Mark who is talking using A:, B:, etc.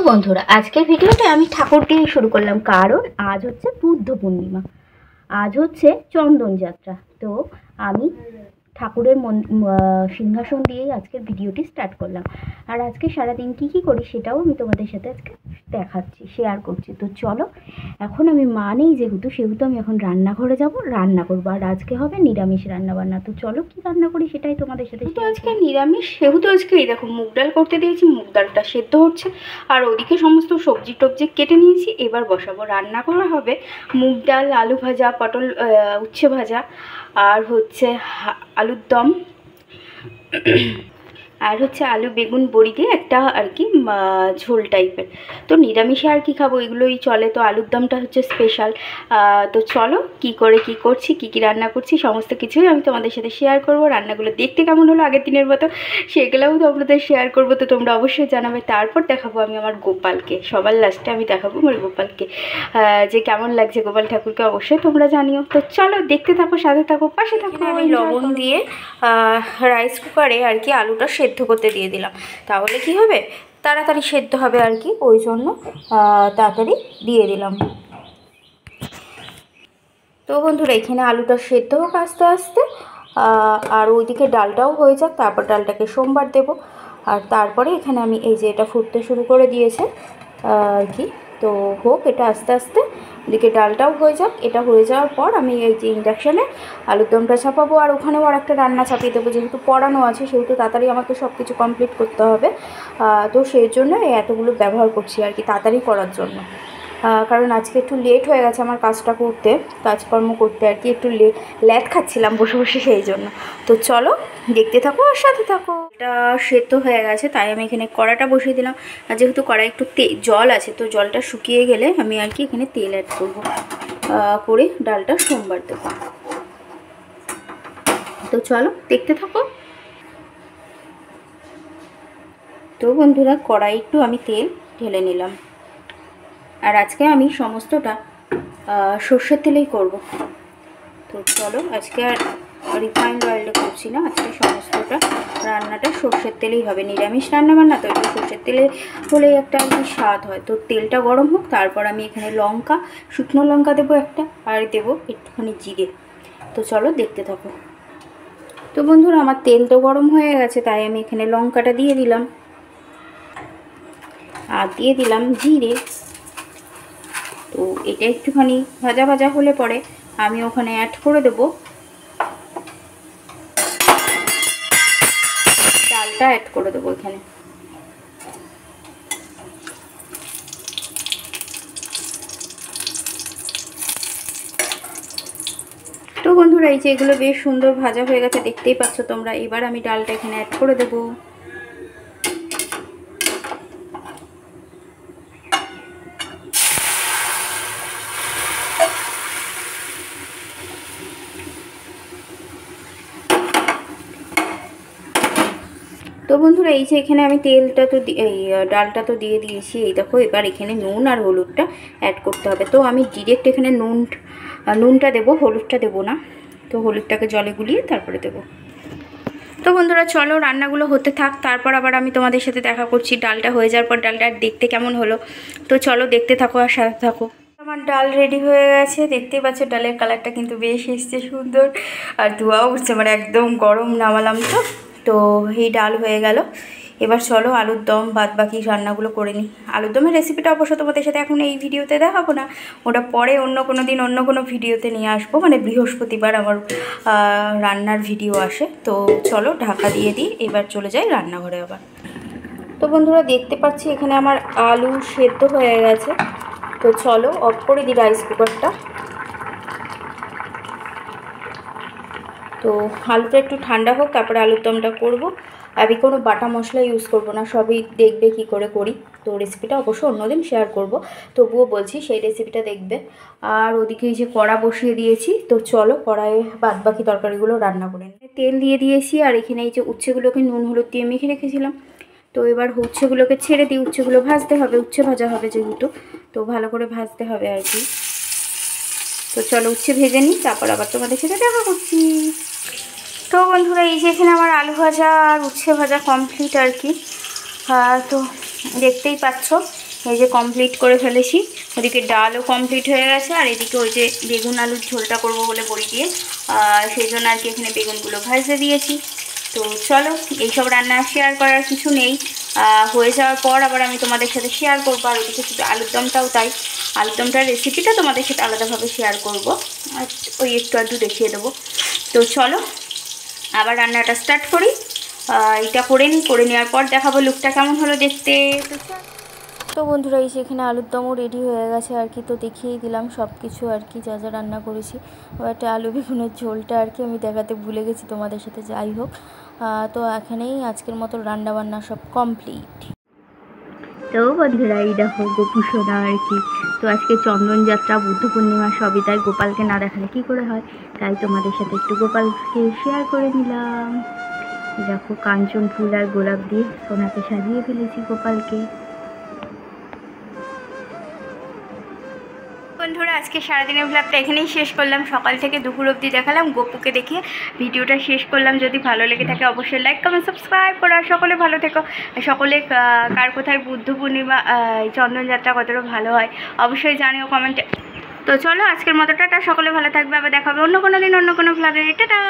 A: বন্ধুরা আজকের ভিডিওতে আমি ঠাকুর দিয়ে শুরু করলাম, কারণ আজ হচ্ছে বুদ্ধ পূর্ণিমা, আজ হচ্ছে চন্দন যাত্রা। তো আমি ঠাকুরের সিংহাসন দিয়েই আজকের ভিডিওটি স্টার্ট করলাম। আর আজকে সারাদিন কী করি সেটাও আমি তোমাদের সাথে আজকে দেখাচ্ছি, শেয়ার করছি। তো চলো, এখন আমি মা নেই সেহেতু আমি এখন রান্নাঘরে যাব, রান্না করবো। আর আজকে হবে নিরামিষ রান্নাবান্না। তো চলো কি রান্না করি সেটাই তোমাদের সাথে। তো আজকে নিরামিষ, সেহেতু আজকে এই দেখো মুগ ডাল করতে দিয়েছি, মুগ ডালটা সেদ্ধ হচ্ছে। আর ওদিকে সমস্ত সবজি টবজি কেটে নিয়েছি, এবার বসাবো। রান্না করা হবে মুগ ডাল, আলু ভাজা, পটল উচ্ছে ভাজা, আর হচ্ছে আলুর দম, আর হচ্ছে আলু বেগুন বড়ি দিয়ে একটা আর কি ঝোল টাইপের। তো নিরামিষে আর কি খাবো, এগুলোই চলে। তো আলুর দমটা হচ্ছে স্পেশাল। তো চলো কি করছি, কি রান্না করছি সমস্ত কিছুই আমি তোমাদের সাথে শেয়ার করব। রান্নাগুলো দেখতে কেমন হলো আগের দিনের মতো সেগুলোও তোমাদের শেয়ার করব। তো তোমরা অবশ্যই জানাবে। তারপর দেখাবো আমি আমার গোপালকে, সবার লাস্টে আমি দেখাবো আমার গোপালকে, যে কেমন লাগছে গোপাল ঠাকুরকে অবশ্যই তোমরা জানিও। তো চলো দেখতে থাকো, সাথে থাকো, পাশে থাকো। আমি লবণ দিয়ে রাইস কুকারে আর কি আলুটা সেদ্ধ করতে দিয়ে দিলাম, তাহলে কি হবে, তাড়াতাড়ি সেদ্ধ হবে আর কি, ওই জন্য তাড়াতাড়ি দিয়ে দিলাম। তো বন্ধুরা এখানে আলুটা সেদ্ধ হোক আস্তে আস্তে, আর ওইদিকে ডালটাও হয়ে যাক, তারপর ডালটাকে সোমবার দেব। আর তারপরে এখানে আমি এই যে এটা ফুটতে শুরু করে দিয়েছে আর কি, তো হোক এটা আস্তে আস্তে, এদিকে ডালটাও হয়ে যাক। এটা হয়ে যাওয়ার পর আমি এই যে ইন্ডাকশানে আলুর দমটা চাপাবো, আর ওখানেও আর একটা রান্না চাপিয়ে দেবো। যেহেতু পড়ানো আছে সেহেতু তাড়াতাড়ি আমাকে সব কিছু কমপ্লিট করতে হবে। তো সেই জন্য এতগুলো ব্যবহার করছি আর কি, তাড়াতাড়ি করার জন্য। কারণ আজকে একটু লেট হয়ে গেছে আমার কাজকর্ম করতে আর কি, একটু ল্যাদ খাচ্ছিলাম বসে বসে, সেই জন্য। তো চলো দেখতে থাকো আর সাথে থাকো। এটা সেদ্ধ হয়ে গেছে, তাই আমি এখানে কড়াটা বসিয়ে দিলাম। আর যেহেতু কড়াই একটু জল আছে, তো জলটা শুকিয়ে গেলে আমি আর কি এখানে তেল অ্যাড করবো, করে ডালটা সোমবার দেবো। তো চলো দেখতে থাকো। তো বন্ধুরা কড়াই একটু আমি তেল ঢেলে নিলাম, আর আজকে আমি সমস্তটা সর্ষের তেলেই করব। তো চলো আজকে আর রিফাইন্ড অয়েলে করছি না, আজকে সমস্তটা রান্নাটা সর্ষের তেলেই হবে। নিরামিষ রান্নাবান্না তো একটু সর্ষের তেলে হলেই একটা আর কি স্বাদ হয়। তো তেলটা গরম হোক, তারপর আমি এখানে লঙ্কা, শুকনো লঙ্কা দেবো একটা, আর দেবো একটুখানি জিরে। তো চলো দেখতে থাকো। তো বন্ধুরা আমার তেল তো গরম হয়ে গেছে, তাই আমি এখানে লঙ্কাটা দিয়ে দিলাম, আর দিয়ে দিলাম জিরে। তো এটা একটুখানি ভাজা ভাজা হলে পরে আমি ওখানে অ্যাড করে দেবো ডালটা, অ্যাড করে দেবো এখানে। তো বন্ধুরা এই যে এগুলো বেশ সুন্দর ভাজা হয়ে গেছে, দেখতেই পাচ্ছ তোমরা। এবার আমি ডালটা এখানে অ্যাড করে দেবো। তো বন্ধুরা এই যে এখানে আমি তেলটা তো এই ডালটা তো দিয়ে দিয়েছি, এই দেখো। এবার এখানে নুন আর হলুদটা অ্যাড করতে হবে। তো আমি ডিরেক্ট এখানে নুনটা দেবো, হলুদটা দেবো না। তো হলুদটাকে জলে গুলিয়ে তারপরে দেবো। তো বন্ধুরা চলো রান্নাগুলো হতে থাক, তারপর আবার আমি তোমাদের সাথে দেখা করছি। ডালটা হয়ে যাওয়ার পর ডালটা দেখতে কেমন হলো, তো চলো দেখতে থাকো আর সাথে থাকো। আমার ডাল রেডি হয়ে গেছে, দেখতেই পাচ্ছ ডালের কালারটা কিন্তু বেশ এসছে সুন্দর, আর ধোঁয়াও উঠছে, মানে একদম গরম নামালাম। তো এই ডাল হয়ে গেল। এবার চলো আলুর দম বাদ বাকি রান্নাগুলো করে নিই। আলুর দমের রেসিপিটা অবশ্য তোমাদের সাথে এখন এই ভিডিওতে দেখাবো না, ওটা পরে অন্য কোনো দিন অন্য কোনো ভিডিওতে নিয়ে আসবো। মানে বৃহস্পতিবার আমার রান্নার ভিডিও আসে। তো চলো ঢাকা দিয়ে দিই, এবার চলে যাই রান্নাঘরে আবার। তো বন্ধুরা দেখতে পাচ্ছি এখানে আমার আলু সেদ্ধ হয়ে গেছে। তো চলো অফ করে দিই রাইস কুকারটা। তো আলুটা একটু ঠান্ডা হোক, তারপরে আলুর দমটা করবো। আমি কোনো বাটা মশলা ইউজ করব না, সবই দেখবে কি করে করি। তো রেসিপিটা অবশ্য অন্যদিন শেয়ার করব, তবুও বলছি সেই রেসিপিটা দেখবে। আর ওদিকে এই যে কড়া বসিয়ে দিয়েছি, তো চলো কড়াইয়ে বাদ বাকি তরকারিগুলো রান্না করে নিই। তেল দিয়ে দিয়েছি, আর এখানে এই যে উচ্ছেগুলোকে নুন হলুদ দিয়ে মেখে রেখেছিলাম। তো এবার উচ্ছেগুলোকে ছেড়ে দিই, উচ্ছেগুলো ভাজতে হবে, উচ্ছে ভাজা হবে যেহেতু, তো ভালো করে ভাজতে হবে আর কি। তো চলো উচ্ছে ভেজে নিই, তারপর আবার তোমাদের সাথে দেখা করছি। তো বন্ধুরা এই যে এখানে আমার আলু ভাজা আর উচ্ছে ভাজা কমপ্লিট আর কি। তো দেখতেই পাচ্ছ এই যে কমপ্লিট করে ফেলেছি। ওদিকে ডালও কমপ্লিট হয়ে গেছে, আর এদিকে ওই যে বেগুন আলুর ঝোলটা করবো বলে বড়ি দিয়ে, সেই জন্য আর কি এখানে বেগুনগুলো ভাজতে দিয়েছি। তো চলো, এইসব রান্না শেয়ার করার কিছু নেই, হয়ে যাওয়ার পর আবার আমি তোমাদের সাথে শেয়ার করবো। আর ওদিকে শুধু আলুর দমটাও তাই, আলুর দমটার রেসিপিটা তোমাদের সাথে আলাদাভাবে শেয়ার করবো, আর ওই একটু আধটু দেখিয়ে দেবো। তো চলো আবার রান্নাটা স্টার্ট করি। এটা করে নিই, করে নেওয়ার পর দেখাবো লুকটা কেমন হলো দেখতে। তো বন্ধুরা, এই সেখানে আলুর দমও রেডি হয়ে গেছে আর কি। তো দেখিয়েই দিলাম সব কিছু আর কি, যা যা রান্না করেছি। একটা আলু বেগুনের ঝোলটা আর কি আমি দেখাতে ভুলে গেছি তোমাদের সাথে। যাই হোক, তো এখানেই আজকের মতো রান্নাবান্না সব কমপ্লিট। তো বন্ধুরা, এই দেখো গোপু সোনা আর কি। তো আজকে চন্দনযাত্রা, বুদ্ধ পূর্ণিমা সবই, তাই গোপালকে না দেখালে কী করে হয়, তাই তোমাদের সাথে একটু গোপালকে শেয়ার করে নিলাম। দেখো কাঞ্চন ফুল আর গোলাপ দিয়ে সোনাকে সাজিয়ে ফেলেছি গোপালকে। বন্ধুরা, আজকে সারাদিনের ব্লগটা এখানেই শেষ করলাম। সকাল থেকে দুপুর অবধি দেখালাম, গোপুকে দেখিয়ে ভিডিওটা শেষ করলাম। যদি ভালো লেগে থাকে অবশ্যই লাইক কমেন্ট সাবস্ক্রাইব করো। আর সকলে ভালো থেকো। সকলে কার কোথায় বুদ্ধ পূর্ণিমা চন্দনযাত্রা কতটা ভালো হয় অবশ্যই জানিও কমেন্টে। তো চলো আজকের মতো টাটা, সকলে ভালো থাকবে, আবার দেখা হবে অন্য কোনো দিন অন্য কোনো ব্লগে। টাটা।